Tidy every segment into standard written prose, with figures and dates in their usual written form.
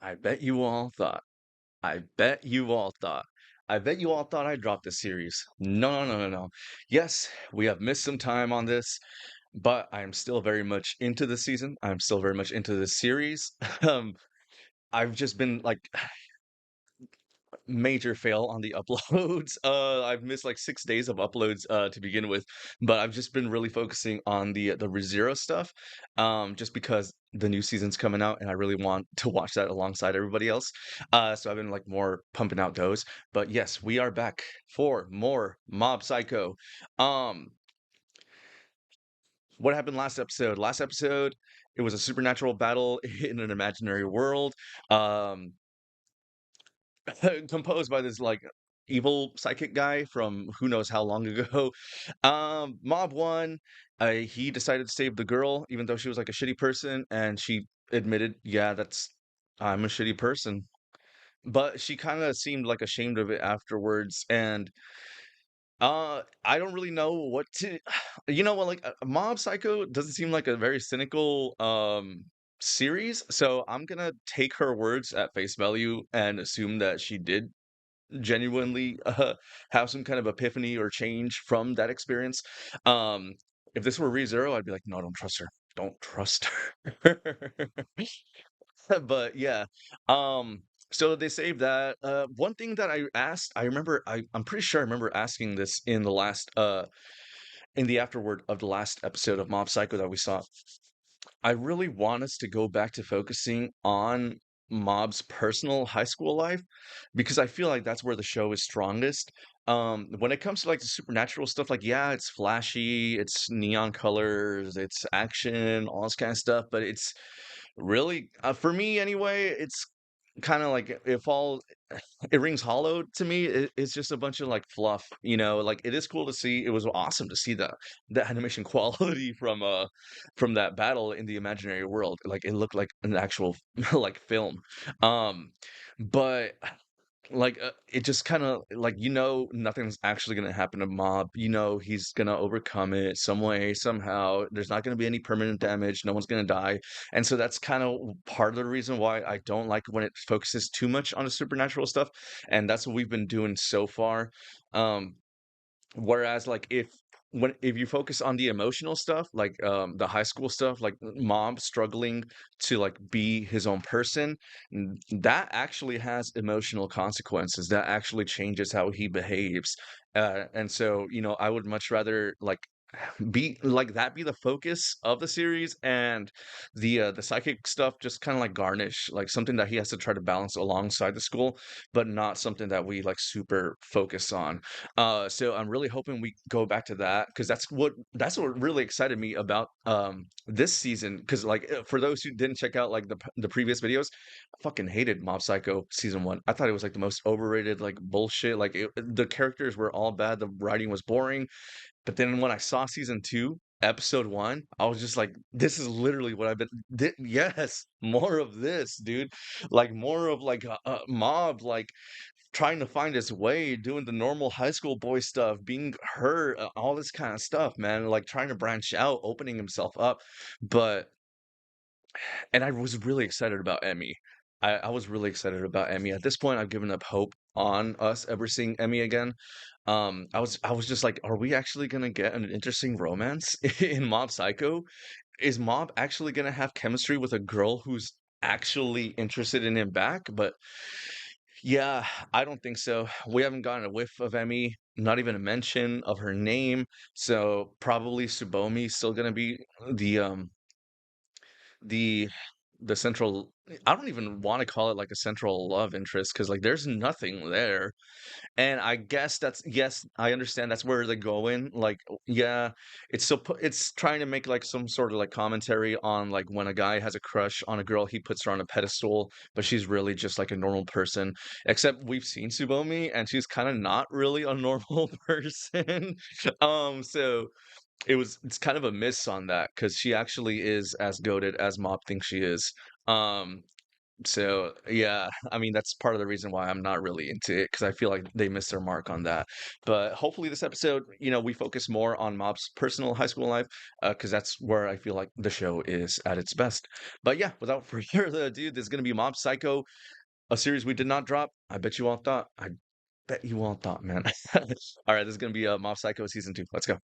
I bet you all thought. I bet you all thought. I bet you all thought I dropped the series. No, no, no, no, no. Yes, we have missed some time on this, but I'm still very much into the season. I'm still very much into the series. Um, I've just been like major fail on the uploads. I've missed like 6 days of uploads to begin with, but I've just been really focusing on the ReZero stuff, just because the new season's coming out and I really want to watch that alongside everybody else. So I've been like more pumping out those. But yes, we are back for more Mob Psycho. Um, what happened last episode? Last episode, it was a supernatural battle in an imaginary world. Um, composed by this like evil psychic guy from who knows how long ago. Mob one, he decided to save the girl, even though she was like a shitty person, and she admitted, yeah, that's I'm a shitty person. But she kind of seemed like ashamed of it afterwards, and I don't really know what to. You know what? Like Mob Psycho doesn't seem like a very cynical series, so I'm gonna take her words at face value and assume that she did genuinely have some kind of epiphany or change from that experience. Um, if this were ReZero, I'd be like, no, don't trust her. Don't trust her. But yeah, so they saved that. One thing that I asked, I remember, I'm pretty sure I remember asking this in the last, in the afterword of the last episode of Mob Psycho that we saw. I really want us to go back to focusing on Mob's personal high school life because I feel like that's where the show is strongest. When it comes to like the supernatural stuff, like yeah, it's flashy, it's neon colors, it's action, all this kind of stuff, but it's really, for me anyway, it's kind of like it falls it rings hollow to me. It's just a bunch of like fluff, you know. Like it is cool to see. It was awesome to see the animation quality from that battle in the imaginary world. Like it looked like an actual like film. Um, but like it just kind of like nothing's actually going to happen to Mob. He's going to overcome it some way somehow. There's not going to be any permanent damage. No one's going to die. And so that's kind of part of the reason why I don't like when it focuses too much on the supernatural stuff. And that's what we've been doing so far. Um Whereas, like, if you focus on the emotional stuff, like the high school stuff, like Mom struggling to like be his own person, that actually has emotional consequences. That actually changes how he behaves. And so, I would much rather like be like that be the focus of the series, and the psychic stuff just kind of like garnish, like something that he has to try to balance alongside the school, but not something that we like super focus on. So I'm really hoping we go back to that because that's what really excited me about this season. Because like for those who didn't check out like the previous videos, I fucking hated Mob Psycho season one. I thought it was like the most overrated like bullshit. Like the characters were all bad, the writing was boring. But then when I saw season two, episode one, I was just like, this is literally what I've been. Yes, more of this, dude. Like more of like a Mob, like trying to find his way, doing the normal high school boy stuff, being hurt, all this kind of stuff, man. Like trying to branch out, opening himself up. But and I was really excited about Emmy. I was really excited about Emmy. At this point, I've given up hope on us ever seeing Emmy again. I was just like, are we actually gonna get an interesting romance in Mob Psycho? Is Mob actually gonna have chemistry with a girl who's actually interested in him back? But yeah, I don't think so. We haven't gotten a whiff of Emmy, not even a mention of her name. So probably Subomi's still gonna be the um the the central. I don't even want to call it like a central love interest because like there's nothing there. And I guess that's, yes, I understand that's where they're going. Like, yeah, it's trying to make like some sort of like commentary on like when a guy has a crush on a girl, he puts her on a pedestal, but she's really just like a normal person. Except we've seen Subomi, and she's kind of not really a normal person. So it's kind of a miss on that because she actually is as goated as Mop thinks she is. Um, So yeah, I mean that's part of the reason why I'm not really into it because I feel like they missed their mark on that. But hopefully this episode, we focus more on Mob's personal high school life, because that's where I feel like the show is at its best. But yeah, without further ado, there's gonna be Mob Psycho, a series we did not drop. I bet you all thought. I bet you all thought, man. All right, this is gonna be Mob Psycho season 2. Let's go.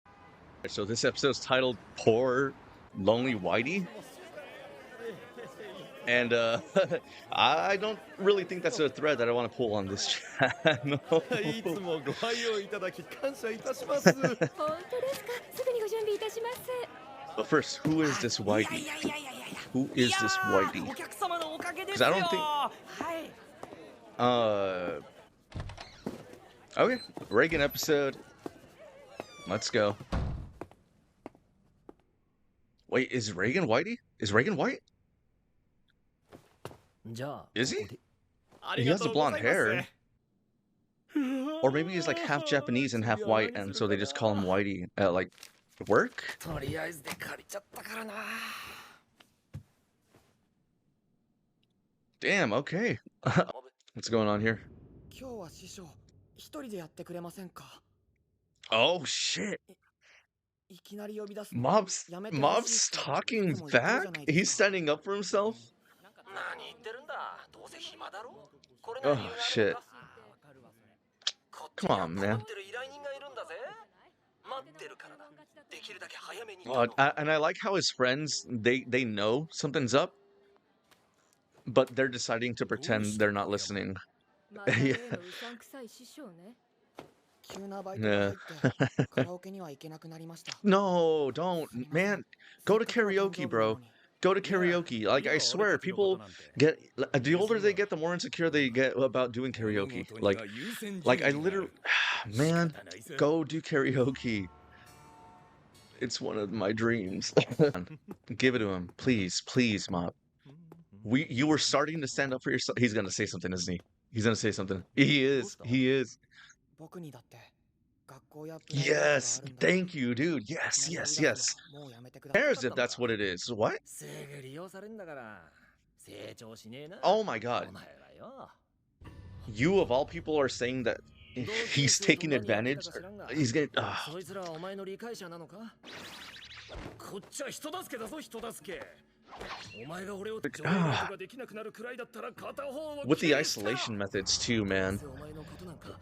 So this episode's titled "Poor Lonely Whitey." And I don't really think that's a thread that I want to pull on this channel. いつもご愛用いただき感謝いたします。本当ですか。すぐにご準備いたします。But first, who is this Whitey? Who is this Whitey? お客様のおかげです Because よ。 I don't think. はい。 Okay, Reagan episode. Let's go. Wait, is Reagan Whitey? Is Reagan white? じゃあ Is he? あ He りが has と the うござ blonde います hair. Or maybe he's like half Japanese and half white, and so they just call him Whitey at like work? とりあえずで借りちゃったからな。 Damn, okay. What's going on here? 今日は師匠一人でやってくれませんか。 Oh shit. いきなり呼び出す。 Mob's やめてほしい Mob's ってい talking つも言ってるじゃ back? ないですか。 He's standing up for himself? 何言ってるんだ。どうせ暇だろ。これ Oh なら理由がある shit. んだ。こっち Come には on, 困 man. ってる依頼人がいるんだぜ。待ってるからだ。できるだけ早めに頼 Oh, む。 and I like how his friends they know something's up, but they're deciding to pretend they're not listening. また例のうさんくさい師匠ね。急なバイトが入ってカラオケには行けなくなりました。 No, don't, man. Go to karaoke, bro. Go to karaoke. Like I swear, people get the older they get, the more insecure they get about doing karaoke. Like I literally, man, go do karaoke. It's one of my dreams. Give it to him, please, please, Mob. You were starting to stand up for yourself. He's gonna say something, isn't he? He's gonna say something. He is. He is. 僕にだって学校やプライベートが Yes. あるんだ。 Thank you, dude. Yes, yes, yes. もうやめてください。 Cares if that's what it is. What? すぐ利用されんだから成長しねえな。 Oh my god. お前らよ。 You of all people are saying that he's taking advantage. He's gonna. そいつらはお前の理解者なのか。こっちは人助けだぞ人助け。お前が俺を助けることができなくなるくらいだったら片方を With the isolation methods too, man.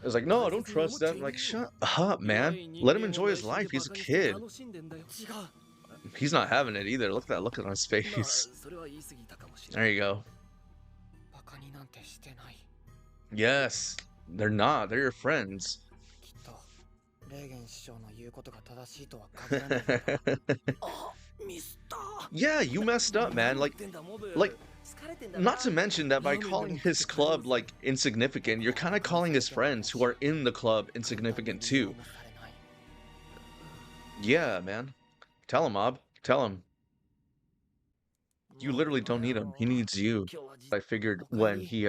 It's like, no, don't trust them. Like, shut up, man. Let him enjoy his life. He's a kid. He's not having it either. Look at that look on his face. There you go. Yes, they're not. They're your friends. きっとレーゲン師匠の言うことが正しいとは限らない。あ、ミスター。 Yeah, you messed up, man. Like, not to mention that by calling his club like insignificant, you're kind of calling his friends who are in the club insignificant too. Yeah, man. Tell him, Mob. Tell him. You literally don't need him. He needs you. I figured when he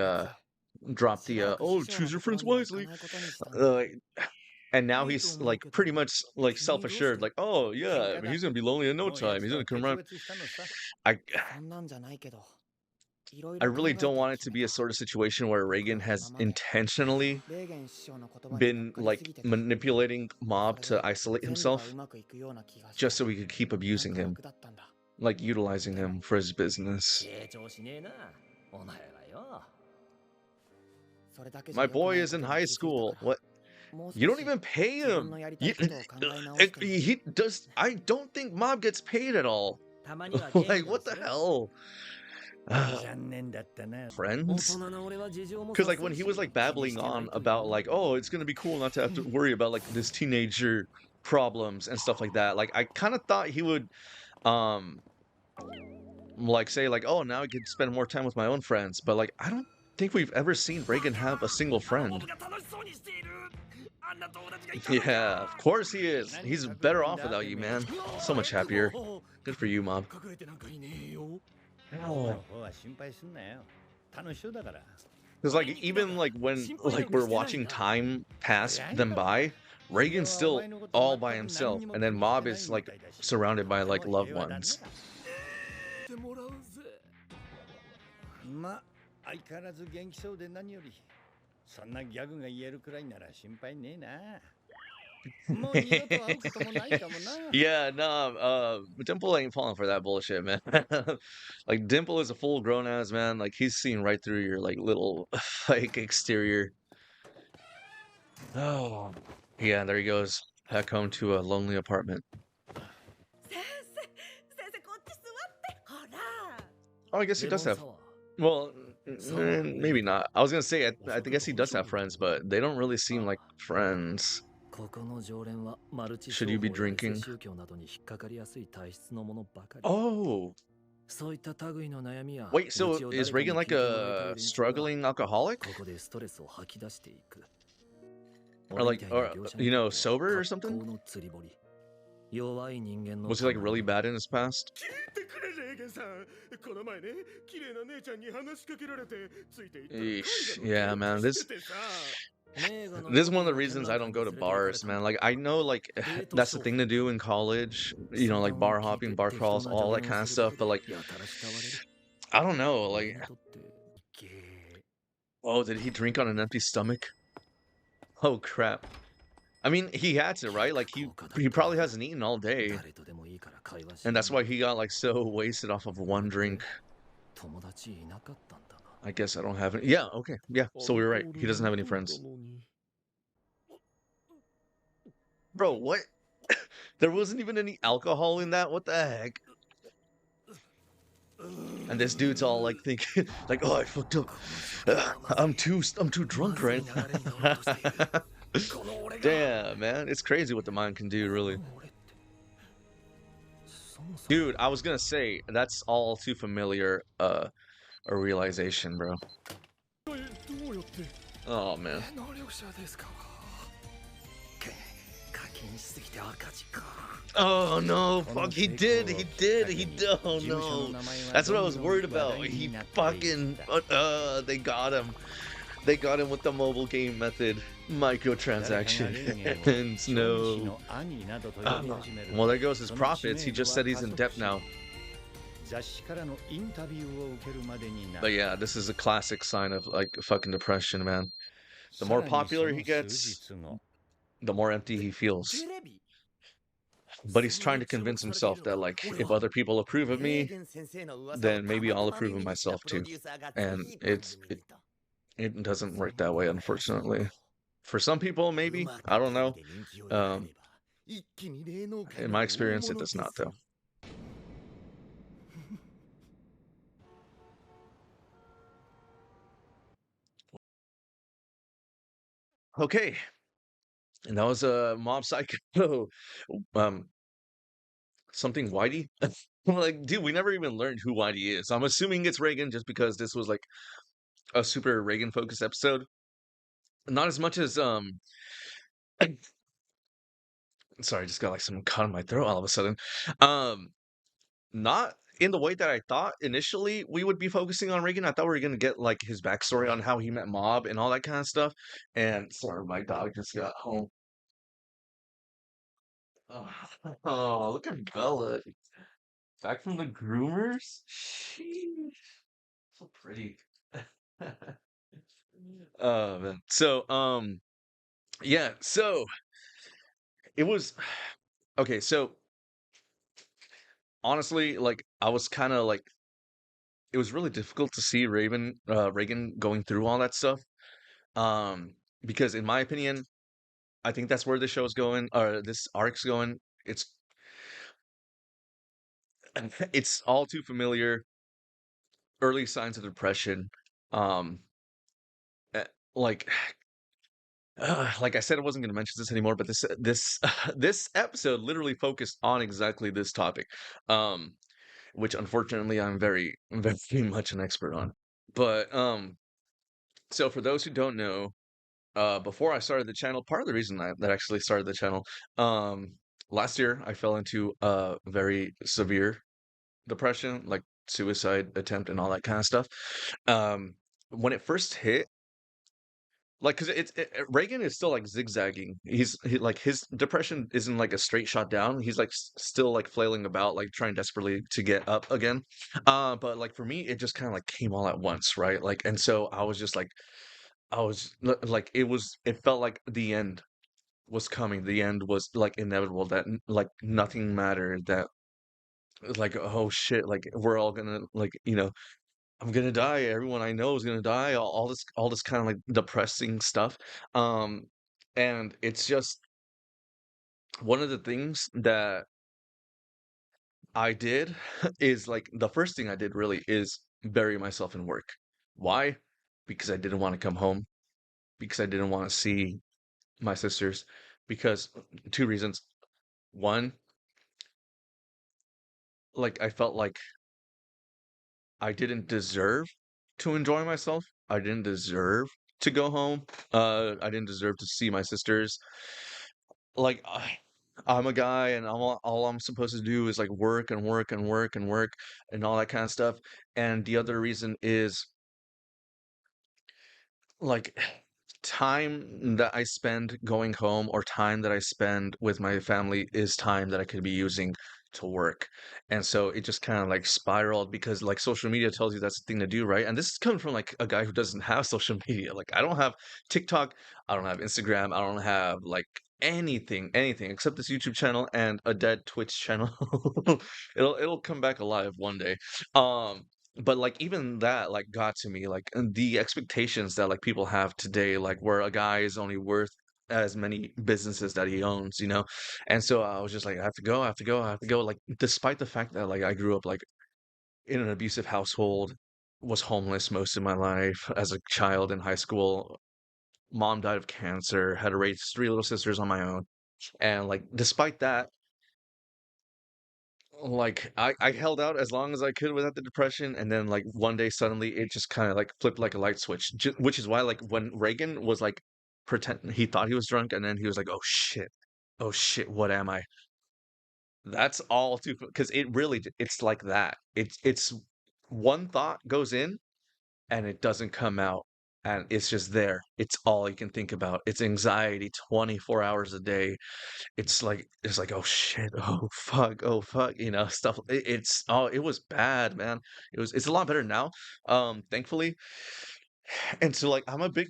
dropped the oh, choose your friends wisely. And now he's like pretty much like self-assured, like, oh yeah, I mean, he's gonna be lonely in no time. He's gonna come around. I really don't want it to be a sort of situation where Reagan has intentionally been like manipulating Mob to isolate himself just so he could keep abusing him, like utilizing him for his business. My boy is in high school. What? You don't even pay him. He does. I don't think Mob gets paid at all. Like, what the hell? Friends? Because like when he was like babbling on about like, oh, it's gonna be cool not to have to worry about like this teenager problems and stuff like that. Like I kind of thought he would, like say like, oh, now I could spend more time with my own friends. But like I don't think we've ever seen Reagan have a single friend. Yeah, of course he is. He's better off without you, man. So much happier. Good for you, Mob. Because like even like when like we're watching time pass them by, Reagan's still all by himself, and then Mob is like surrounded by like loved ones. 相変わらず元気そうで何より。そんなギャグが言えるくらいなら心配ねえな。もう二度と会うこともないかもな。Yeah, no, Dimple ain't falling for that bullshit, man. Like Dimple is a full grown ass man. Like he's seeing right through your like little like exterior. Oh, yeah, there he goes. Back home to a lonely apartment. 先生こっち座ってほら Oh, I guess he レ does モン have. サワー。Well, Sawa, maybe not. I was gonna say I 遅く guess と he 本 does 性 have になる friends, と。but they don't really seem あ like あ、friends. ここの常連はマルチ Should 商 you be 法やエセ drinking? 宗教などに引っかかりやすい体質のものばかり。 Oh, そういった類の悩みや wait. 愚 So 痴を is 誰かに Reagan 聞い like てもらいたい a 連中が struggling alcoholic, ここでストレスを吐き出していく。 or 俺み like, たいな or 業者にとっては sober or 格 something? 好の釣り堀。弱い人間の Was he like たまり really 場。 bad in his past? 聞いてくれレーゲンさん。この前ね、綺麗な姉ちゃんに話しかけられてついていったら Eesh, 絵画 yeah, の man. 展示しててさ。 This is one of the reasons I don't go to bars, man. Like I know like that's the thing to do in college, you know, like bar hopping, bar crawls, all that kind of stuff, but like I don't know, like oh, did he drink on an empty stomach? Oh crap. I mean, he had to, right? Like he probably hasn't eaten all day, and that's why he got like so wasted off of one drink. I guess I don't have any. Yeah, okay. Yeah, so we were right. He doesn't have any friends. Bro, what? There wasn't even any alcohol in that? What the heck? And this dude's all like thinking like, "Oh, I fucked up. I'm too drunk right now." Damn, man. It's crazy what the mind can do, really. Dude, I was gonna say that's all too familiar a realization, bro. Oh man. Oh no, fuck, he did. Oh no. That's what I was worried about. He fucking they got him. They got him with the mobile game method. Microtransactions. No. Well, there goes his profits. He just said he's in debt now. But yeah, this is a classic sign of like fucking depression, man. The more popular he gets, the more empty he feels. But he's trying to convince himself that like if other people approve of me, then maybe I'll approve of myself too. And it doesn't work that way, unfortunately. For some people, maybe. I don't know. In my experience, it does not, though. Okay. And that was a Mob Psycho. Um, something Whitey? Like, dude, we never even learned who Whitey is. I'm assuming it's Reagan just because this was like a super Reagan focused episode. Not as much as sorry, I just got like some caught in my throat all of a sudden. Not in the way that I thought initially we would be focusing on Reagan. I thought we were gonna get like his backstory on how he met Mob and all that kind of stuff. And sorry, my dog just got home. Oh, oh, look at Bella. Back from the groomers? Sheesh. So pretty. Oh man. So yeah, so it was okay, so honestly, like I was kind of like it was really difficult to see Reagan going through all that stuff. Um, because in my opinion, I think that's where the show's going, or this arc's going. It's all too familiar. Early signs of depression. Um, eh, like like I said, I wasn't going to mention this anymore, but this this episode literally focused on exactly this topic, um, which unfortunately I'm very very much an expert on. But so for those who don't know, before I started the channel, part of the reason that actually started the channel, um, last year I fell into a very severe depression, like suicide attempt and all that kind of stuff. Um, when it first hit, Like, 'cause Reagan is still, like, zigzagging. Like, his depression isn't, like, a straight shot down. He's, like, s still, like, flailing about, like, trying desperately to get up again. But, like, for me, it just kinda, like, came all at once, right? Like, and so I was just like I was li like, it felt like the end was coming. The end was, like, inevitable, that n like, nothing mattered, that, like, "Oh, shit," like, we're all gonna, like, I'm gonna die. Everyone I know is gonna die. All this kind of like depressing stuff. Um, and it's just one of the things that I did is like the first thing I did really is bury myself in work. Why? Because I didn't want to come home. Because I didn't want to see my sisters. Because two reasons. One, like I felt like I didn't deserve to enjoy myself. I didn't deserve to go home. I didn't deserve to see my sisters. Like I'm a guy, and all I'm supposed to do is like work and work and work and work and all that kind of stuff. And the other reason is like time that I spend going home or time that I spend with my family is time that I could be using to work. And so it just kind of like spiraled because like social media tells you that's the thing to do, right? And this is coming from like a guy who doesn't have social media. Like I don't have TikTok, I don't have Instagram, I don't have like anything except this YouTube channel and a dead Twitch channel. It'll come back alive one day. Um but, like, even that, like, got to me, like, and the expectations that, like, people have today, like, where a guy is only worth as many businesses that he owns, you know? And so I was just like, "I have to go, I have to go, I have to go," like, despite the fact that, like, I grew up, like, in an abusive household, was homeless most of my life as a child in high school, mom died of cancer, had to raise 3 little sisters on my own, and, like, despite that, like I held out as long as I could without the depression, and then like one day suddenly it just kind of like flipped like a light switch, which is why like when Reagan was like pretend he thought he was drunk, and then he was like, oh shit, what am I? That's all too because it really it's like that. It's one thought goes in and it doesn't come out. And it's just there. It's all you can think about. It's anxiety 24 hours a day. It's like, "Oh, shit. Oh, fuck," stuff it was bad, man. It's a lot better now, thankfully, and so, like, I'm a big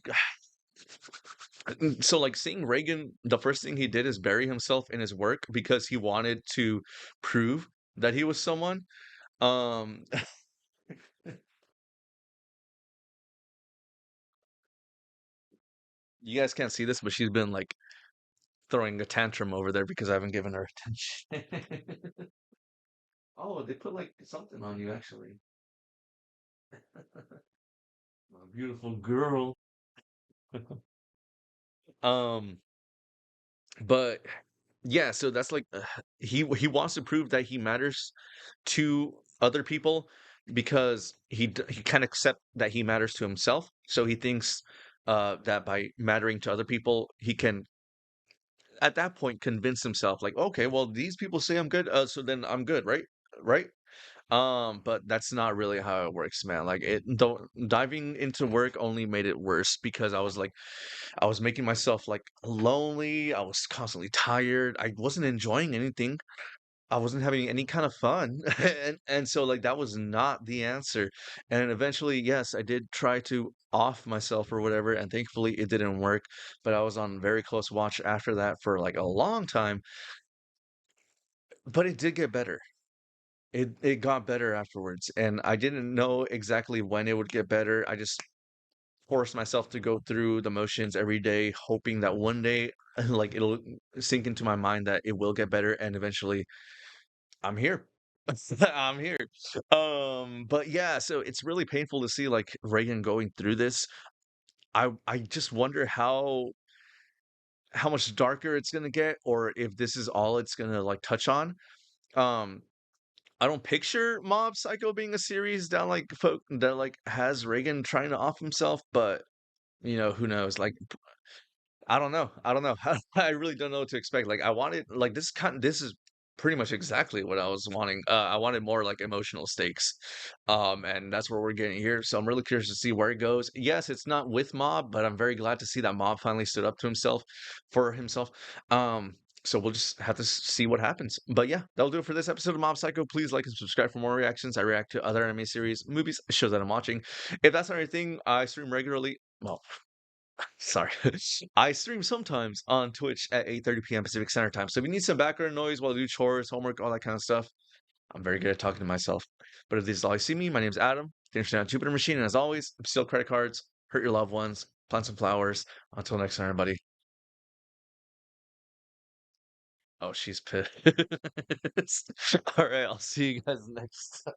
so, like, seeing Reagan, the first thing he did is bury himself in his work because he wanted to prove that he was someone, um, you guys can't see this, but she's been, like, throwing a tantrum over there because I haven't given her attention. Oh, they put, like, something on you, actually. A beautiful girl. Um, but yeah, so that's like he wants to prove that he matters to other people because he can't accept that he matters to himself. So he thinks that by mattering to other people, he can at that point convince himself like, okay, well these people say I'm good, so then I'm good, right? Right? But that's not really how it works, man. Like it don't diving into work only made it worse because I was making myself like lonely. I was constantly tired. I wasn't enjoying anything. I wasn't having any kind of fun. And so like that was not the answer. And eventually, yes, I did try to off myself or whatever, and thankfully it didn't work. But I was on very close watch after that for like a long time. But it did get better. It got better afterwards. And I didn't know exactly when it would get better. I just force myself to go through the motions every day, hoping that one day, like it'll sink into my mind that it will get better, and eventually I'm here. I'm here. But yeah, so it's really painful to see like Reagan going through this. I just wonder how much darker it's gonna get, or if this is all it's gonna like touch on. Um, I don't picture Mob Psycho being a series that like has Reagan trying to off himself, but who knows? Like I don't know. I don't know. I really don't know what to expect. Like I wanted like this is pretty much exactly what I was wanting. I wanted more like emotional stakes. And that's what we're getting here. So I'm really curious to see where it goes. Yes, it's not with Mob, but I'm very glad to see that Mob finally stood up to himself for himself. So we'll just have to see what happens. But yeah, that'll do it for this episode of Mob Psycho. Please like and subscribe for more reactions. I react to other anime series, movies, shows that I'm watching. If that's not your thing, I stream regularly. Well, sorry. I stream sometimes on Twitch at 8:30 p.m. Pacific Standard Time. So if you need some background noise while I do chores, homework, all that kind of stuff, I'm very good at talking to myself. But if this is all you see me, my name's Adam. Thanks for on Jupiter Machine, and as always, steal credit cards, hurt your loved ones, plant some flowers. Until next time, everybody. Oh, she's pissed. All right, I'll see you guys next time.